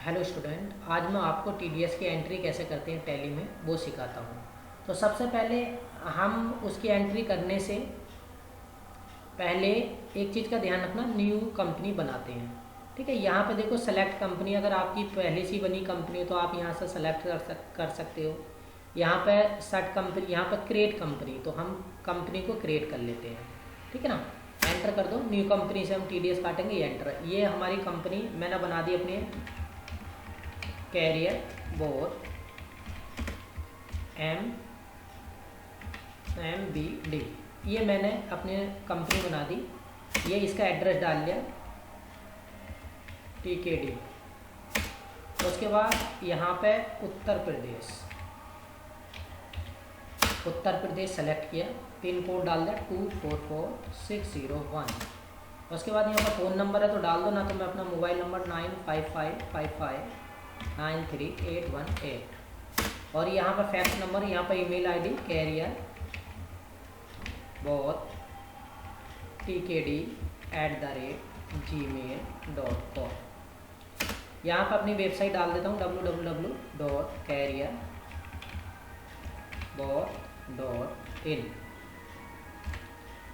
Hello student, आज मैं आपको टीडीएस की एंट्री कैसे करते हैं टैली में वो सिखाता हूँ। तो सबसे पहले हम उसकी एंट्री करने से पहले एक चीज़ का ध्यान रखना, न्यू कंपनी बनाते हैं। ठीक है, यहाँ पे देखो सेलेक्ट कंपनी, अगर आपकी पहले से बनी कंपनी हो तो आप यहाँ से सेलेक्ट कर सकते हो। यहाँ पे सर्च कंपनी, यहाँ पर क्रिएट कंपनी, तो हम कंपनी को क्रिएट कर लेते हैं। ठीक है ना, एंटर कर दो। न्यू कंपनी से हम टीडीएस काटेंगे, एंटर। ये हमारी कंपनी मैंने बना दी अपने कैरियर बोर्ड MBD, ये मैंने अपने कंपनी बना दी। ये इसका एड्रेस डाल लिया TKD। उसके बाद यहाँ पे उत्तर प्रदेश सेलेक्ट किया, पिन कोड डाल दिया 244601। उसके बाद यहाँ पर फ़ोन नंबर है तो डाल दो, ना तो मैं अपना मोबाइल नंबर 9555593818। और यहाँ पर फैक्स नंबर, यहाँ पर ईमेल आईडी carrier.tkd@gmail.com। यहाँ पर अपनी वेबसाइट डाल देता हूँ www.carrier.in।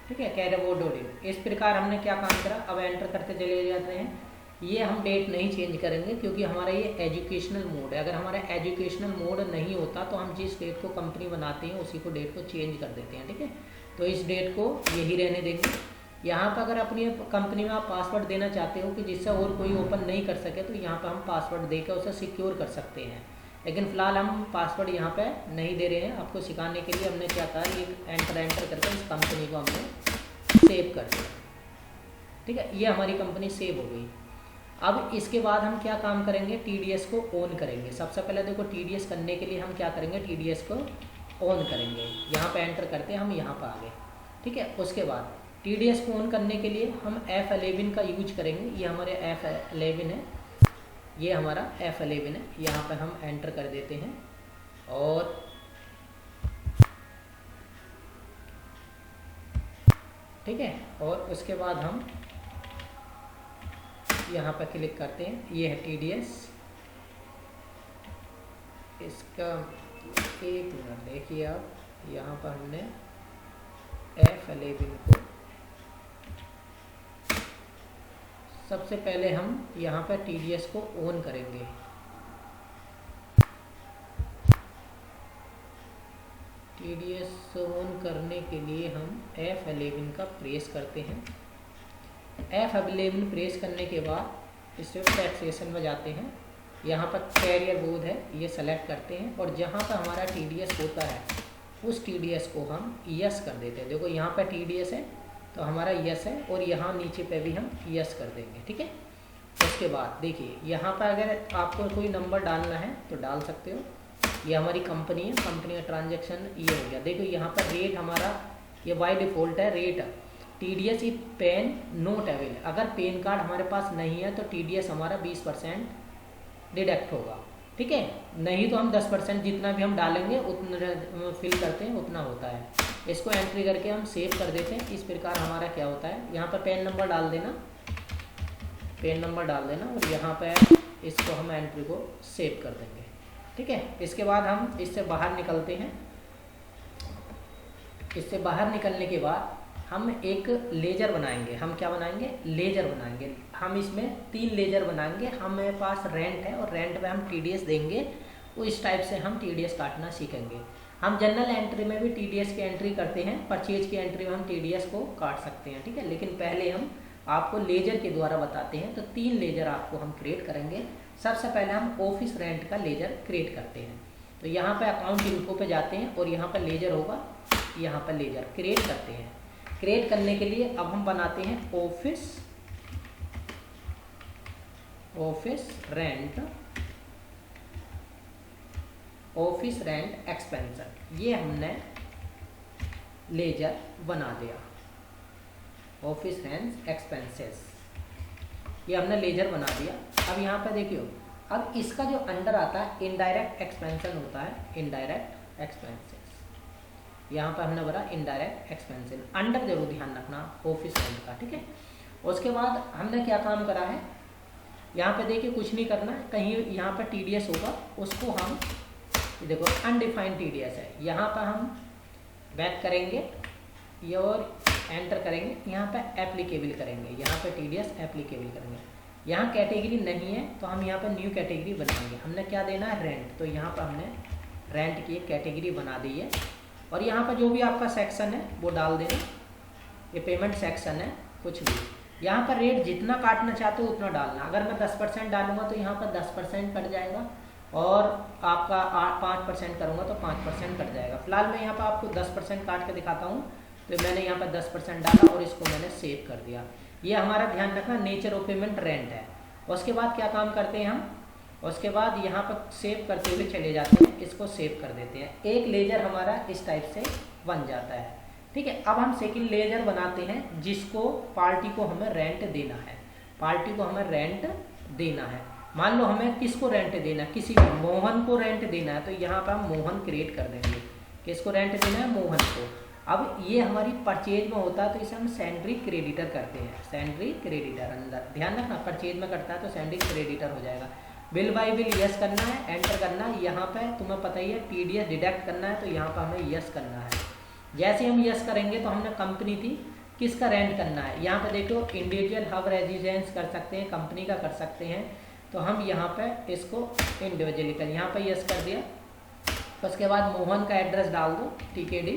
ठीक है, carrier.in। इस प्रकार हमने क्या काम करा, अब एंटर करते चले जाते हैं। ये हम डेट नहीं चेंज करेंगे क्योंकि हमारा ये एजुकेशनल मोड है। अगर हमारा एजुकेशनल मोड नहीं होता तो हम जिस डेट को कंपनी बनाते हैं उसी को डेट को चेंज कर देते हैं। ठीक है, तो इस डेट को यही रहने देंगे। यहाँ पर अगर अपनी कंपनी में आप पासवर्ड देना चाहते हो कि जिससे और कोई ओपन नहीं कर सके, तो यहाँ पर हम पासवर्ड देकर उसे सिक्योर कर सकते हैं। लेकिन फ़िलहाल हम पासवर्ड यहाँ पे नहीं दे रहे हैं। आपको सिखाने के लिए हमने क्या कहा, ये एंटर करके इस कंपनी को हमने सेव कर दिया। ठीक है, ये हमारी कंपनी सेव हो गई। अब इसके बाद हम क्या काम करेंगे, टीडीएस को ऑन करेंगे। सबसे पहले देखो, टीडीएस करने के लिए हम क्या करेंगे, टीडीएस को ऑन करेंगे। यहाँ पे एंटर करते हैं, हम यहाँ पर आ गए। ठीक है, उसके बाद टीडीएस को ऑन करने के लिए हम F11 का यूज करेंगे। ये हमारे F11 है, ये हमारा F11 है। यहाँ पर हम एंटर कर देते हैं और ठीक है, और उसके बाद हम यहाँ पर क्लिक करते हैं। ये है टीडीएस। इसका एक मिनट देखिए आप, यहाँ पर हमने F11 को सबसे पहले हम यहाँ पर टीडीएस को ऑन करेंगे। टीडीएस ऑन करने के लिए हम F11 का प्रेस करते हैं। F11 प्रेस करने के बाद स्टेट टैक्सेशन में जाते हैं। यहाँ पर कैरियर बोर्ड है, ये सेलेक्ट करते हैं और जहाँ पर हमारा टीडीएस होता है उस टीडीएस को हम यस कर देते हैं। देखो यहाँ पर टीडीएस है तो हमारा यस है, और यहाँ नीचे पे भी हम यस कर देंगे। ठीक है, उसके बाद देखिए यहाँ पर अगर आपको कोई नंबर डालना है तो डाल सकते हो। ये हमारी कंपनी है, कंपनी का ट्रांजैक्शन ये हो गया। देखो यहाँ पर रेट हमारा ये बाय डिफ़ॉल्ट है rate, TDS if PAN not avail. अगर पेन कार्ड हमारे पास नहीं है तो टीडीएस हमारा 20% डिडक्ट होगा। ठीक है, नहीं तो हम 10% जितना भी हम डालेंगे उतना फिल करते हैं उतना होता है। इसको एंट्री करके हम सेव कर देते हैं। इस प्रकार हमारा क्या होता है, यहाँ पर पेन नंबर डाल देना, और यहाँ पर इसको हम एंट्री को सेव कर देंगे। ठीक है, इसके बाद हम इससे बाहर निकलते हैं। इससे बाहर निकलने के बाद हम एक लेजर बनाएंगे। हम क्या बनाएंगे, लेजर बनाएंगे। हम इसमें 3 लेजर बनाएंगे। हमारे पास रेंट है और रेंट में हम टीडीएस देंगे। वो इस टाइप से हम टीडीएस काटना सीखेंगे। हम जनरल एंट्री में भी टीडीएस की एंट्री करते हैं, परचेज की एंट्री में हम टीडीएस को काट सकते हैं। ठीक है, लेकिन पहले हम आपको लेजर के द्वारा बताते हैं। तो 3 लेजर आपको हम क्रिएट करेंगे। सबसे पहले हम ऑफिस रेंट का लेजर क्रिएट करते हैं। तो यहाँ पर अकाउंट इन्फो पे जाते हैं और यहाँ पर लेजर होगा, यहाँ पर लेजर क्रिएट करते हैं। क्रिएट करने के लिए अब हम बनाते हैं ऑफिस रेंट एक्सपेंशन। ये हमने लेजर बना दिया, ऑफिस रेंट एक्सपेंसेस, ये हमने लेजर बना दिया। अब यहाँ पे देखियो, अब इसका जो अंडर आता है इनडायरेक्ट एक्सपेंशन होता है, इनडायरेक्ट एक्सपेंसेस। यहाँ पर हमने भरा इनडायरेक्ट एक्सपेंशन, अंडर जरूर ध्यान रखना ऑफिस रेंट का। ठीक है, उसके बाद हमने क्या काम करा है, यहाँ पे देखिए कुछ नहीं करना, कहीं यहाँ पर TDS होगा उसको हम देखो अनडिफाइंड TDS है, यहाँ पर हम बैक करेंगे ये और एंटर करेंगे, यहाँ पर एप्लीकेबल करेंगे, यहाँ पर TDS एप्लीकेबल करेंगे। यहाँ कैटेगरी नहीं है तो हम यहाँ पर न्यू कैटेगरी बनाएंगे। हमने क्या देना है, रेंट, तो यहाँ पर हमने रेंट की एक कैटेगरी बना दी है। और यहाँ पर जो भी आपका सेक्शन है वो डाल देना, ये पेमेंट सेक्शन है कुछ भी। यहाँ पर रेट जितना काटना चाहते हो उतना डालना। अगर मैं 10% डालूंगा तो यहाँ पर 10% कट जाएगा, और आपका 5% करूँगा तो 5% कट जाएगा। फिलहाल मैं यहाँ पर आपको 10% काट के दिखाता हूँ। तो मैंने यहाँ पर 10% डाला और इसको मैंने सेव कर दिया। ये हमारा ध्यान रखना नेचर ऑफ पेमेंट रेंट है। उसके बाद क्या काम करते हैं हम, उसके बाद यहाँ पर सेव करते हुए चले जाते हैं, इसको सेव कर देते हैं। एक लेजर हमारा इस टाइप से बन जाता है, ठीक है। अब हम सेकंड लेजर बनाते हैं जिसको पार्टी को हमें रेंट देना है। पार्टी को हमें रेंट देना है, मान लो हमें किसको रेंट देना है, किसी मोहन को रेंट देना है। तो यहाँ पर हम मोहन क्रिएट कर देंगे, किसको रेंट देना है, मोहन को। अब ये हमारी परचेज में होता है तो इसे हम सैंड्री क्रेडिटर करते हैं, सैंड्री क्रेडिटर। अंदर ध्यान रखना परचेज में करता है तो सैंड्री क्रेडिटर हो जाएगा। बिल बाय बिल यस करना है, एंटर करना है। यहाँ पे तुम्हें पता ही है TDS डिडक्ट करना है, तो यहाँ पर हमें यस करना है। जैसे हम यस करेंगे तो हमने कंपनी थी, किसका रेंट करना है, यहाँ पे देखो इंडिविजुअल हब रेजिडेंस कर सकते हैं, कंपनी का कर सकते हैं। तो हम यहाँ पे इसको इंडिविजुअली कर, यहाँ पे यस कर दिया। उसके बाद मोहन का एड्रेस डाल दो TKD,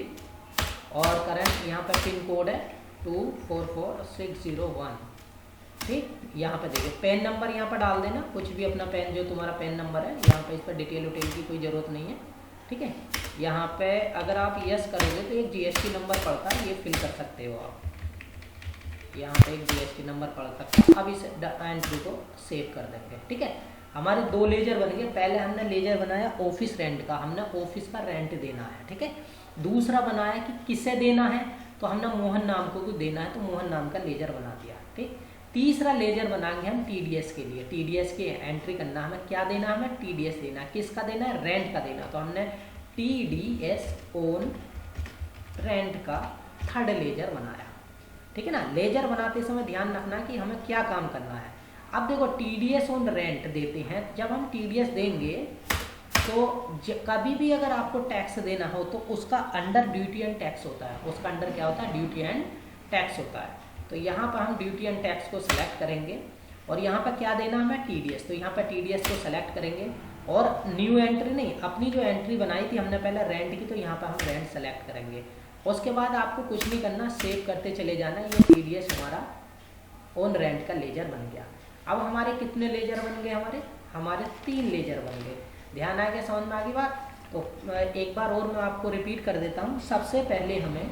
और करंट यहाँ पे पिन कोड है 244601, ठीक। यहाँ पे देखिए पेन नंबर यहाँ पर डाल देना, कुछ भी अपना पेन जो तुम्हारा पेन नंबर है। यहाँ पे इस पर डिटेल उटेल की कोई ज़रूरत नहीं है, ठीक है। यहाँ पे अगर आप यस करोगे तो एक GST नंबर पड़ता है, ये फिल कर सकते हो आप। यहाँ पे एक GST नंबर पड़ सकता है। अब इस एंट्री को सेव कर देंगे, ठीक है। हमारे 2 लेजर बन गए। पहले हमने लेजर बनाया ऑफिस रेंट का, हमने ऑफिस का रेंट देना है, ठीक है। दूसरा बनाया कि किसे देना है, तो हमने मोहन नाम को देना है, तो मोहन नाम का लेजर बना दिया, ठीक। तीसरा लेजर बनाएंगे हम TDS के लिए। TDS की एंट्री करना, हमें क्या देना है, हमें TDS देना है। किसका देना है, रेंट का देना। तो हमने TDS ऑन रेंट का थर्ड लेजर बनाया, ठीक है ना। लेजर बनाते समय ध्यान रखना कि हमें क्या काम करना है। अब देखो TDS ऑन रेंट देते हैं, जब हम TDS देंगे तो कभी भी अगर आपको टैक्स देना हो तो उसका अंडर ड्यूटी एंड टैक्स होता है, उसका अंडर क्या होता है, ड्यूटी एंड टैक्स होता है। तो यहाँ पर हम ड्यूटी एंड टैक्स को सिलेक्ट करेंगे, और यहाँ पर क्या देना हमें, TDS। तो यहाँ पर TDS को सिलेक्ट करेंगे, और न्यू एंट्री नहीं, अपनी जो एंट्री बनाई थी हमने पहले रेंट की, तो यहाँ पर हम रेंट सेलेक्ट करेंगे। उसके बाद आपको कुछ नहीं करना, सेव करते चले जाना। ये TDS हमारा ऑन रेंट का लेजर बन गया। अब हमारे कितने लेजर बन गए, हमारे 3 लेजर बन गए। ध्यान आ गया, समझ में आ गई बात। तो एक बार और मैं आपको रिपीट कर देता हूँ। सबसे पहले हमें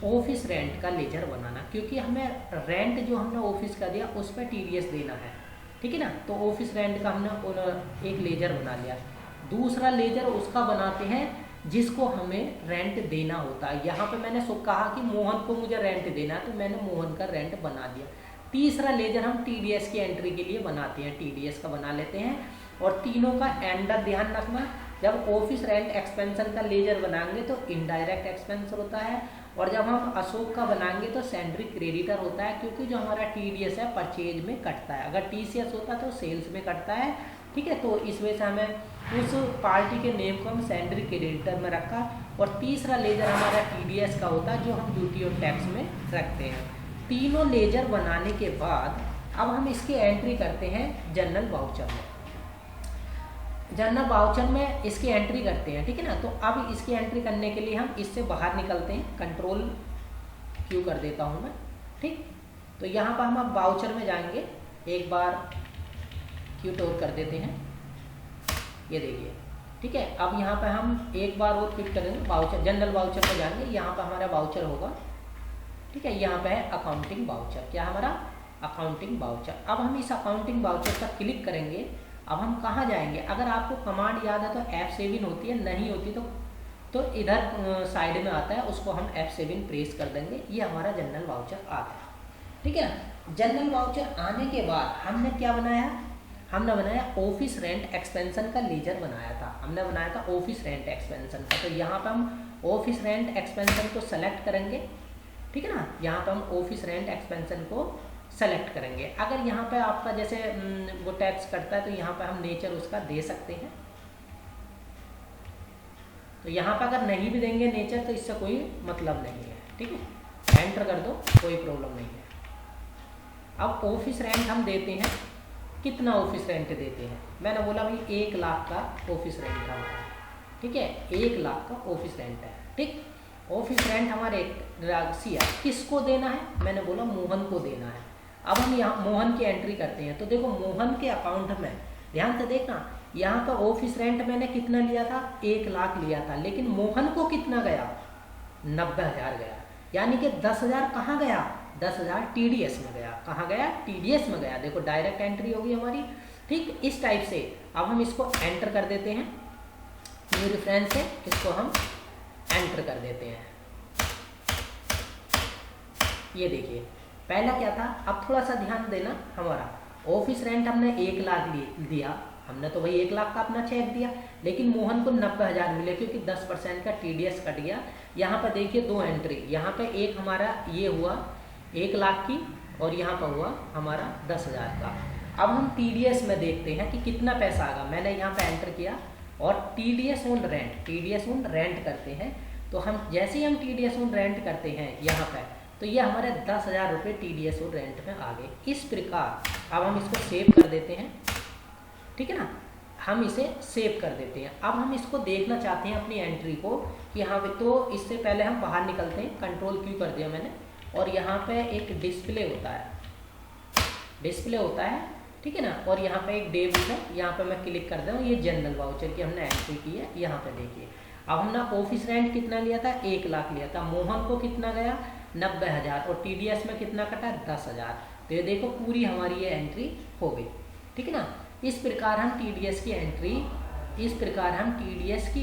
ऑफिस रेंट का लेजर बनाना, क्योंकि हमें रेंट जो हमने ऑफिस का दिया उस पर TDS देना है, ठीक है ना। तो ऑफिस रेंट का हमने एक लेजर बना लिया। दूसरा लेजर उसका बनाते हैं जिसको हमें रेंट देना होता है। यहाँ पे मैंने कहा कि मोहन को मुझे रेंट देना है, तो मैंने मोहन का रेंट बना दिया। तीसरा लेजर हम TDS की एंट्री के लिए बनाते हैं, TDS का बना लेते हैं। और तीनों का एंडर ध्यान रखना, जब ऑफिस रेंट एक्सपेंशन का लेजर बनाएंगे तो इनडायरेक्ट एक्सपेंस होता है, और जब हम अशोक का बनाएंगे तो सैंड्री क्रेडिटर होता है, क्योंकि जो हमारा TDS है परचेज में कटता है। अगर TCS होता तो सेल्स में कटता है, ठीक है। तो इस वजह से हमें उस पार्टी के नेम को हम सैंड्री क्रेडिटर में रखा। और तीसरा लेजर हमारा TDS का होता है, जो हम ड्यूटी और टैक्स में रखते हैं। तीनों लेजर बनाने के बाद अब हम इसकी एंट्री करते हैं जनरल वाउचर में। जनरल वाउचर में इसकी एंट्री करते हैं, ठीक है ना। तो अब इसकी एंट्री करने के लिए हम इससे बाहर निकलते हैं, कंट्रोल Q कर देता हूँ मैं, ठीक। तो यहाँ पर हम अब वाउचर में जाएंगे, एक बार Q टोर कर देते हैं, ये देखिए, ठीक है। अब यहाँ पर हम एक बार और क्लिक करेंगे, वाउचर जनरल वाउचर में जाएंगे। यहाँ पर हमारा वाउचर होगा, ठीक है। यहाँ पे है अकाउंटिंग वाउचर, क्या हमारा अकाउंटिंग वाउचर। अब हम इस अकाउंटिंग वाउचर पर क्लिक करेंगे। अब हम कहाँ जाएंगे, अगर आपको कमांड याद है तो F7 होती है, नहीं होती तो इधर साइड में आता है, उसको हम F7 प्रेस कर देंगे। ये हमारा जनरल वाउचर आ गया, ठीक है ना। जनरल वाउचर आने के बाद हमने क्या बनाया, हमने बनाया ऑफिस रेंट एक्सपेंशन का लेजर बनाया था। हमने बनाया था ऑफिस रेंट एक्सपेंशन का। तो यहाँ पर हम ऑफिस रेंट एक्सपेंशन को सेलेक्ट करेंगे, ठीक है ना। यहाँ पर हम ऑफिस रेंट एक्सपेंशन को सेलेक्ट करेंगे। अगर यहाँ पे आपका जैसे वो टैक्स कटता है तो यहाँ पे हम नेचर उसका दे सकते हैं। तो यहाँ पे अगर नहीं भी देंगे नेचर तो इससे कोई मतलब नहीं है, ठीक है, एंटर कर दो, कोई प्रॉब्लम नहीं है। अब ऑफिस रेंट हम देते हैं, कितना ऑफिस रेंट देते हैं, मैंने बोला भाई 1 लाख का ऑफिस रेंट हमारा, ठीक है, 1 लाख का ऑफिस रेंट है, ठीक। ऑफिस रेंट हमारे राशि है, किसको देना है, मैंने बोला मोहन को देना है। अब हम यहाँ मोहन की एंट्री करते हैं, तो देखो मोहन के अकाउंट में ध्यान से देखना, यहाँ का ऑफिस रेंट मैंने कितना लिया था, 1 लाख लिया था, लेकिन मोहन को कितना गया, 90,000 गया, यानी कि 10,000 कहाँ गया, 10,000 TDS में गया, कहाँ गया, TDS में गया। देखो डायरेक्ट एंट्री होगी हमारी, ठीक। इस टाइप से अब हम इसको एंटर कर देते हैं, न्यू रेफरेंस है, इसको हम एंटर कर देते हैं। ये देखिए पहला क्या था, अब थोड़ा सा ध्यान देना, हमारा ऑफिस रेंट हमने 1 लाख दिया, हमने तो भाई 1 लाख का अपना चेक दिया, लेकिन मोहन को 90,000 मिले क्योंकि 10% का TDS कट गया। यहाँ पर देखिए 2 एंट्री, यहाँ पे एक हमारा ये हुआ 1 लाख की और यहाँ पर हुआ हमारा 10,000 का। अब हम TDS में देखते हैं कि कितना पैसा आएगा। मैंने यहाँ पे एंटर किया और TDS ऑन रेंट करते हैं, तो हम जैसे ही हम TDS ऑन रेंट करते हैं यहाँ पे, तो ये हमारे 10,000 रुपये TDS ऑन रेंट में आ गए। इस प्रकार अब हम इसको सेव कर देते हैं, ठीक है ना, हम इसे सेव कर देते हैं। अब हम इसको देखना चाहते हैं अपनी एंट्री को कि हाँ, तो इससे पहले हम बाहर निकलते हैं, Ctrl+Q कर दिया मैंने, और यहाँ पे एक डिस्प्ले होता है, ठीक है ना, और यहाँ पे एक डेबिट है, यहाँ पे मैं क्लिक कर दूँ, ये जनरल वाउचर की हमने एंट्री की है। यहाँ पे देखिए अब हमने ऑफिस रेंट कितना लिया था, 1 लाख लिया था, मोहन को कितना गया, 90,000, और TDS में कितना कटा, 10,000। तो ये देखो पूरी हमारी ये एंट्री हो गई, ठीक है ना। इस प्रकार हम TDS की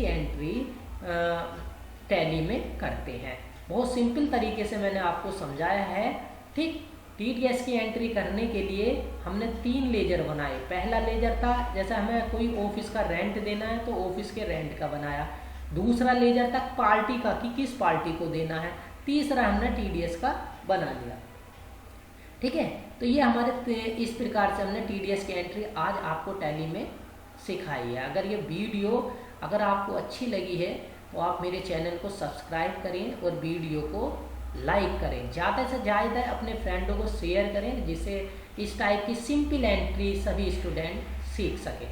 एंट्री टैली में करते हैं। बहुत सिंपल तरीके से मैंने आपको समझाया है, ठीक। TDS की एंट्री करने के लिए हमने 3 लेजर बनाए। पहला लेजर था जैसे हमें कोई ऑफिस का रेंट देना है तो ऑफिस के रेंट का बनाया। दूसरा लेजर था पार्टी का कि किस पार्टी को देना है। तीसरा हमने TDS का बना लिया, ठीक है। तो ये हमारे इस प्रकार से हमने TDS की एंट्री आज आपको टैली में सिखाई है। अगर ये वीडियो अगर आपको अच्छी लगी है तो आप मेरे चैनल को सब्सक्राइब करें और वीडियो को लाइक करें, ज़्यादा से ज़्यादा अपने फ्रेंडों को शेयर करें, जिससे इस टाइप की सिंपल एंट्री सभी स्टूडेंट सीख सकें।